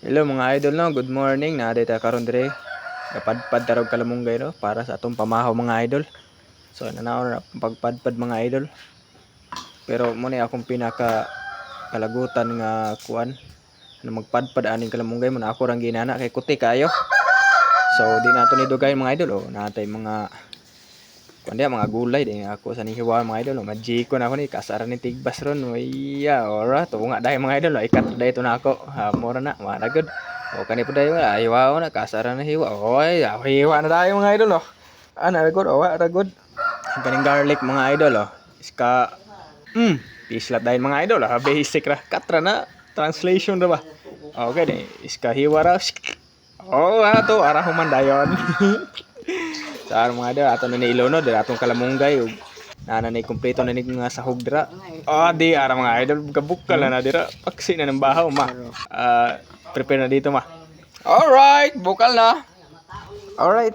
Hello mga idol no, good morning. Naa dayta karon dire. Gapadpad tarog kalamunggay no para sa atong pamahaw mga idol. So nanaon na pagpadpad mga idol. Pero mo ni akong pinaka kalagutan nga kuan na magpadpad aning kalamunggay mo na ako rang ginana kay kuti kayo. So di nato ni dugay mga idol oh, natay mga kuan dia mga gulay din ako sa nihiwa mga idol no. Majiko na ako ni kasara ni tigbas ron. Iya, ora tunga dai mga idol no. Ikat dai to na ako. Mura na, mana good. O kani po dayo ayaw na kasara na hiwa. Oy, hiwa na dayo mga idol oh. Ana ra good, owa ra good. Kaning garlic mga idol oh. Iska pislat dahil mga idol ah. Basic ra. Katra na translation ra ba. Okay ni, iska hiwa ra. Oh, ato ara human dayon. Sa mga idol ato na ni Ilono dira atong kalamunggay ug nana ni kompleto na ni nga sahog dira. Oh, di ara mga idol kabukal na dira. Paksi na ng bahaw ma. Prepare na dito ma. Alright, bukal na. Alright.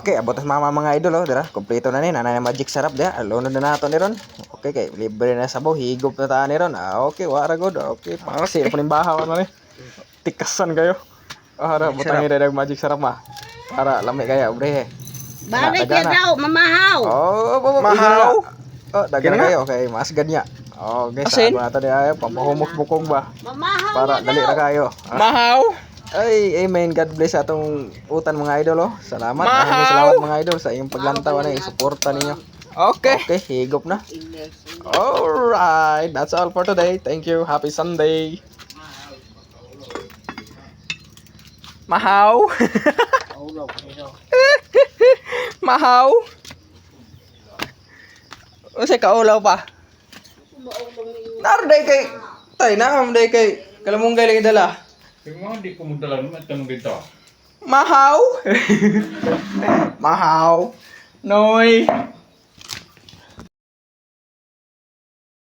Okay, abot sa mama mga idol oh, dira. Kompleto na ni nana ni magic sarap dia. Alono na nato ni ron. Okay, kay libre na sabaw, higop na ta ni ron. Okay, wara good. Okay, paksi pa ning bahaw ano ni. Tikasan kayo. Ara butang ira dag magic sarap ma. Para lami kaya bre. Balik ya daw, mamahaw. Oh, mahaw. Oh, dagan kayo okay, mas ganya. Okay, saan ba natin ay pampahumok bukong ba? Mamahaw Para ya dali daw. ra kayo. Mahaw. Ay, amen. God bless atong utan mga idol oh. Salamat. Maraming salamat mga idol sa inyong paglantaw na suporta ninyo. Okay. Okay, higop na. Alright, that's all for today. Thank you. Happy Sunday. Mahaw. Mahaw. Unsay kaulaw pa? Naroday kay tay na day kay kalamunggay lagi dala. Tingnan di ko mo dala naman tanong dito. Mahaw. Mahaw. Noy.